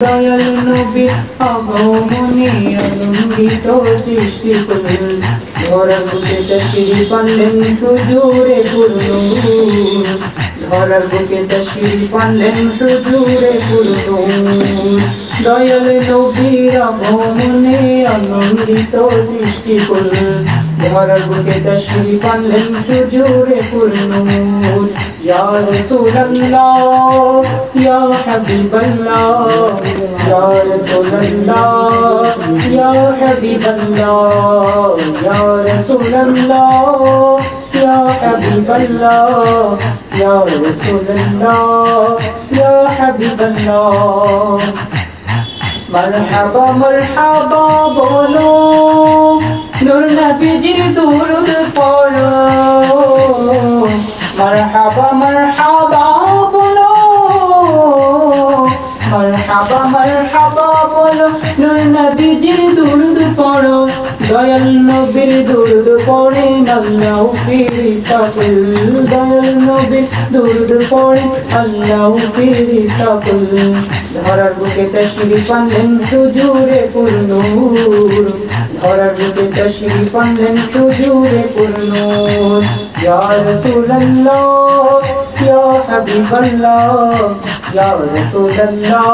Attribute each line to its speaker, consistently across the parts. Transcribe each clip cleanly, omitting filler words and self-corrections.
Speaker 1: দয়াল নবী আগমনে আনন্দিত সৃষ্টি করলেন, ধরার বুকে তশরিফ আনলেন হুজুরে পুরনূর, ধরার বুকে তশরিফ আনলেন হুজুরে পুরনূর। দয়াল নবীর আগমনে আনন্দিত সৃষ্টি করলেন, ধরার বুকে তশরিফ আনলেন হুজুরে পুরনূর। ইয়া রাসূলুল্লাহ ইয়া হাবিবাল্লাহ ইয়া রাসূলুল্লাহ ইয়া হাবিবাল্লাহ ইয়া রাসূলুল্লাহ ইয়া হাবিবাল্লাহ ইয়া রাসূলুল্লাহ ইয়া হাবিবাল্লাহ। মারহাবা মারহাবা বলো, নূর নবীজির দুরূদ পড়ো। মারহাবা মারহাবা বলো, মারহাবা মারহাবা বলো, নূর নবীজির দুরূদ পড়ো। দয়াল নবীর দুরূদ পড়েন আল্লাহ ফেরেশতাকুল, দয়াল নবীর দুরূদ পড়েন আল্লাহ ফেরেশতাকুল। ধরার বুকে তশরিফ আনলেন হুজুরে পুরনূর, ধরার বুকে তশরিফ আনলেন হুজুরে পুরনূর। ইয়া রাসূলুল্লাহ ইয়া হাবিবাল্লাহ ইয়া রাসূলুল্লাহ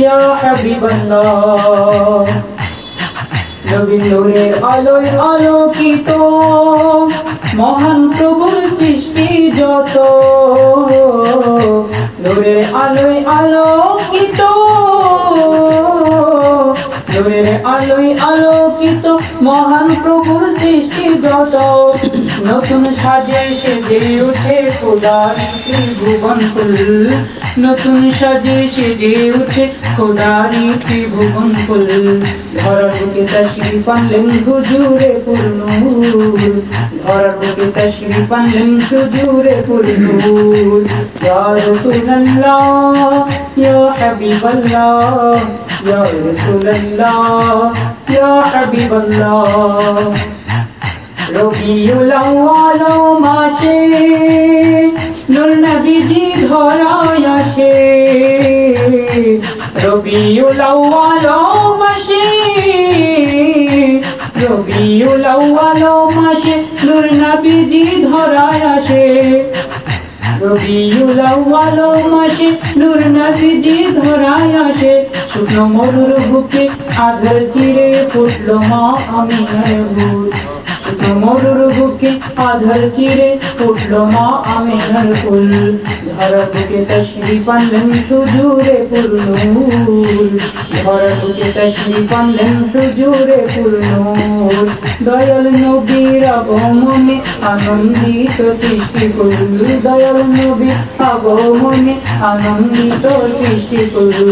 Speaker 1: ইয়া হাবিবাল্লাহ। নবীর নূরের আলোয় আলোকিত মহান প্রভুর সৃষ্টি যত, নূরের আলোয় আলোকিত, নূরের আলোয় আলোকিত মহান প্রভুর সৃষ্টি যত। নতুন সাজে সেজে উঠে খোদার ত্রিভুবন কুল, নতুন সাজে সেজে উঠে খোদার ত্রিভুবন কুল। ধরার বুকে তশরিফ আনলেন হুজুরে পুরনূর, ধরার বুকে তশরিফ আনলেন হুজুরে পুরনূর। ইয়া রাসূলুল্লাহ ইয়া হাবিবাল্লাহ ইয়া রাসূলুল্লাহ ইয়া হাবিবাল্লাহ। রবিউল আউয়াল মাসে নূর নবীজি ধরায় আসে, রবিউল আউয়াল মাসে, রবিউল আউয়াল মাসে নূর নবীজি ধরায় আসে, রবিউল আউয়াল মাসে নূর নবীজি ধরায় আসে। শুকনো মরুর বুকে আঁধার চিরে ফুটলো মা আমিনার ফুল, শুকনো মরুর বুকে আঁধার চিরে ফুটলো মা আমিনার ফুল। ধরার বুকে তশরিফ আনলেন হুজুরে পুরনূর, ধরার বুকে তশরিফ আনলেন হুজুরে পুরনূর। দয়াল নবীর আগমনে আনন্দিত সৃষ্টি করল, দয়াল নবীর আগমনে আনন্দিত সৃষ্টি করল।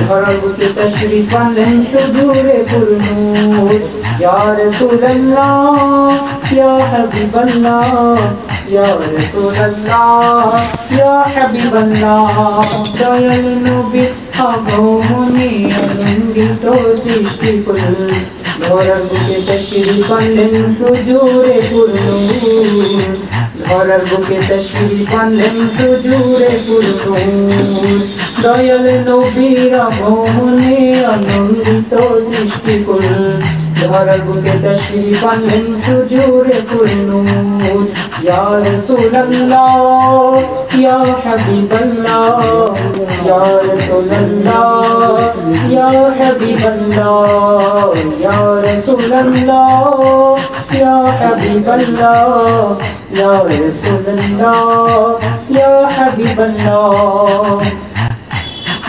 Speaker 1: ধরার বুকে তশরিফ আনলেন হুজুরে পুরনূর। ইয়া রাসূলুল্লাহ ইয়া হাবিবাল্লাহ ইয়া রাসূলুল্লাহ ইয়া হাবিবাল্লাহ। দয়াল নবীর আগমনে আনন্দিত সৃষ্টি করল, ধরার বুকে তশরিফ আনলেন হুজুরে পুরনূর, ধরার বুকে তশরিফ আনলেন হুজুরে পুরনূর। দয়াল নবীর আগমনে আনন্দিত সৃষ্টি করল, ধরার বুকে তশরিফ আনলেন হুজুরে পুরনূর। ইয়া রাসূলুল্লাহ ইয়া হাবিবাল্লাহ ইয়া রাসূলুল্লাহ ইয়া হাবিবাল্লাহ ইয়া রাসূলুল্লাহ ইয়া হাবিবাল্লাহ ইয়া রাসূলুল্লাহ ইয়া হাবিবাল্লাহ।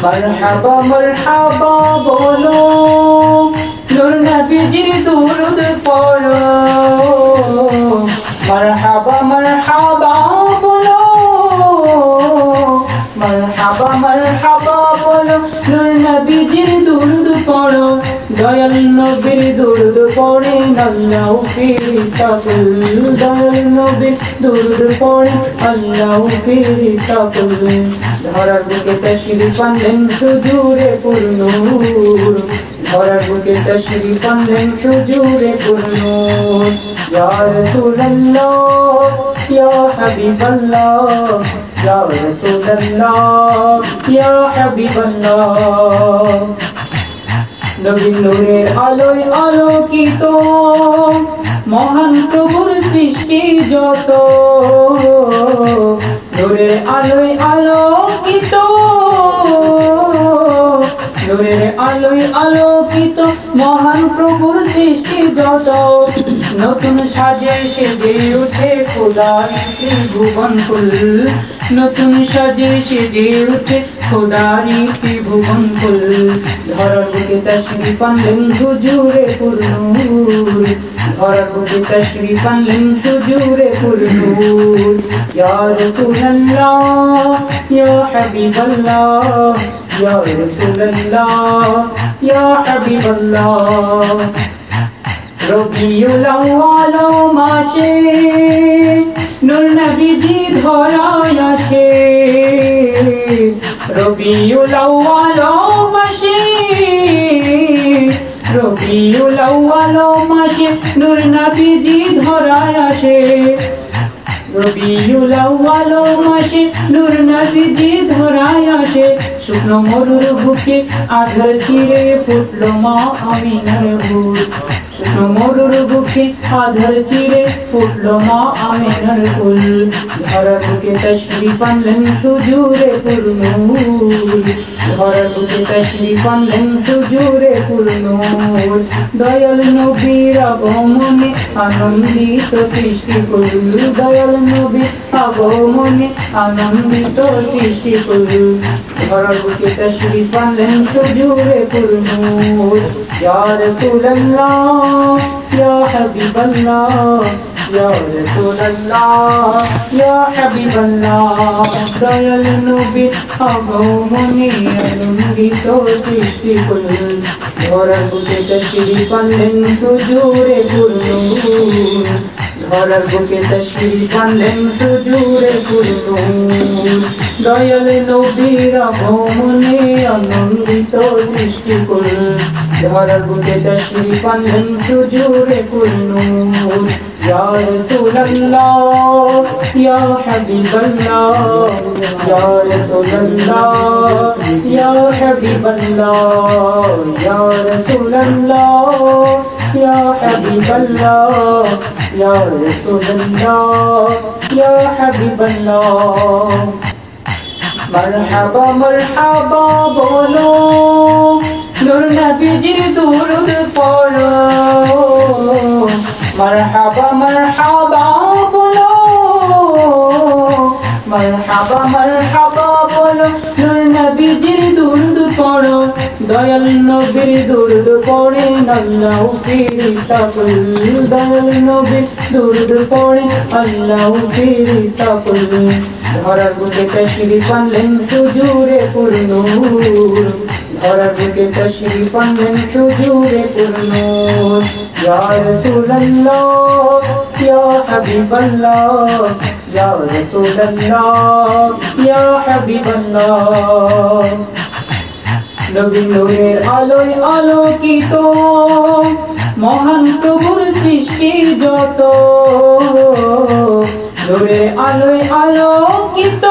Speaker 1: মারহাবা মারহাবা বলো, নূর নবীজির দুরূদ পড়ো। মারহাবা মারহাবা বলো, মারহাবা মারহাবা বলো, নূর নবীজির দুরূদ পড়ো। দয়াল নবীর দুরূদ পড়েন আল্লাহ ফেরেশতাকুল, দয়াল নবীর দুরূদ পড়েন আল্লাহ ফেরেশতাকুল। ধরার বুকে তশরিফ আনলেন হুজুরে পুরনূর, ধরার বুকে তশরিফ আনলেন হুজুরে পুরনূর। ইয়া রাসূলুল্লাহ ইয়া হাবিবাল্লাহ या रसूल अल्लाह या हबीब अल्लाह। নবী নূরের আলোয় আলোকিত মহান প্রভুর সৃষ্টি যত, নূরের আলোয় আলোকিত, নূরের আলোয় আলোকিত মহান প্রভুর সৃষ্টি যত, নতুন সাজে সেজে উঠে খোদার ত্রিভুবন কুল, নতুন সাজে সেজে উঠে খোদারি ত্রিভুবন কুল। ধরার বুকে তশরিফ আনলেন হুজুরে পুরনূর, ধরার বুকে তশরিফ আনলেন হুজুরে পুরনূর। ইয়া রাসূলুল্লাহ ইয়া হাবিবাল্লাহ ইয়া রাসূলুল্লাহ ইয়া হাবিবাল্লাহ। রবিউল আউয়াল মাসে নূর নবীজি ধরায় আসে, রবিউল আউয়াল মাসে, রবিউল আউয়াল মাসে নূর নবীজি ধরায় আসে, রবিউল আউয়াল মাসে নূর নবীজি ধরায় আসে। শুকনো মরুর বুকে আঁধার চিরে ফুটলো মা আমিনার ফুল, শুকনো মরুর বুকে আঁধার চিরে ফুটলো মা আমিনার ফুল। ধরার বুকে তশরিফ আনলেন হুজুরে পুরনূর, ধরার বুকে তশরিফ আনলেন হুজুরে পুরনূর। দয়াল নবীর আগমনে আনন্দিত সৃষ্টি কুল, দয়াল নবীর আগমনে আনন্দিত সৃষ্টি কুল। ধরার বুকে তশরিফ আনলেন হুজুরে পুরনূর। ইয়া রাসূলুল্লাহ ইয়া হাবিবাল্লাহ ইয়া রাসূলুল্লাহ ইয়া হাবিবাল্লাহ। দয়াল নবীর আগমনে আনন্দিত সৃষ্টি কুল, ধরার বুকে তশরিফ আনলেন হুজুরে পুরনূর, ধরার বুকে তশরিফ আনলেন হুজুরে পুরনূর। দয়াল নবীর আগমনে আনন্দিত সৃষ্টি কুল, ধরার বুকে তশরিফ আনলেন হুজুরে পুরনূর। ইয়া রাসূলুল্লাহ ইয়া হাবিবাল্লাহ ইয়া রাসূলুল্লাহ ইয়া হাবিবাল্লাহ ইয়া রাসূলুল্লাহ ইয়া হাবিবাল্লাহ ইয়া রাসূলুল্লাহ ইয়া হাবিবাল্লাহ। মারহাবা মারহাবা বলো নূর নবীজির দুরূদ পড়ো, মারহাবা মারহাবা বলো, মারহাবা মারহাবা বলো নূর নবীজির দুরূদ পড়ো। দয়াল নবীর দুরূদ পড়ে আল্লাহ ফেরেশতা কুল, দয়াল নবীর দুরূদ পড়ে আল্লাহ ফেরেশতা কুল। ধরার বুকে তশরিফ আনলেন হুজুরে পুরনূর, ধরার বুকে তশরিফ আনলেন হুজুরে পুরনূর। ইয়া রাসূলুল্লাহ ইয়া হাবিবাল্লাহ ইয়া রাসূলুল্লাহ ইয়া হাবিবাল্লাহ। নবী নূরের আলোয় আলোকিত মহান প্রভুর সৃষ্টি যত, নূরের আলোয় আলোকিত,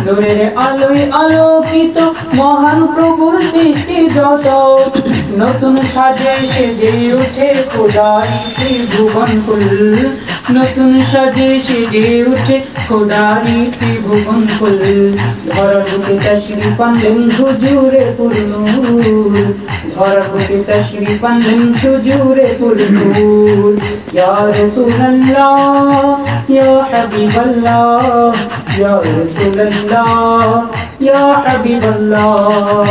Speaker 1: নূরের আলোয় আলোকিত মহান প্রভুর সৃষ্টি যত, নতুন সাজে সেজে উঠে খোদার ত্রিভুবন কুল, নতুন সাজে সেজে উঠে খোদারি ত্রিভুবন কুল। ধরার বুকে তশরিফ আনলেন হুজুরে পুরনূর, ধরার বুকে তশরিফ আনলেন হুজুরে পুরনূর। ইয়া রাসূলুল্লাহ ইয়া হাবিবাল্লাহ ইয়া রাসূলুল্লাহ ইয়া হাবিবাল্লাহ।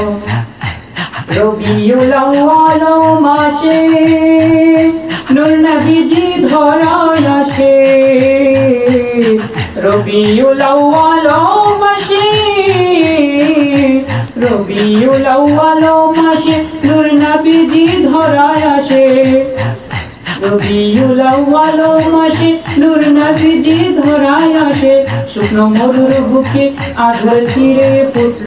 Speaker 1: রবিউল আউয়াল মাসে নূর নবীজি ধরায় আসে, রবিউল আউয়াল মাসে, রবিউল আউয়াল মাসে নূর নবীজি ধরায় আসে, রবিউল আউয়াল মাসে নূর নবীজি ধরায় আসে। শুকনো মরুর বুকে আঁধার চিরে ফুটলো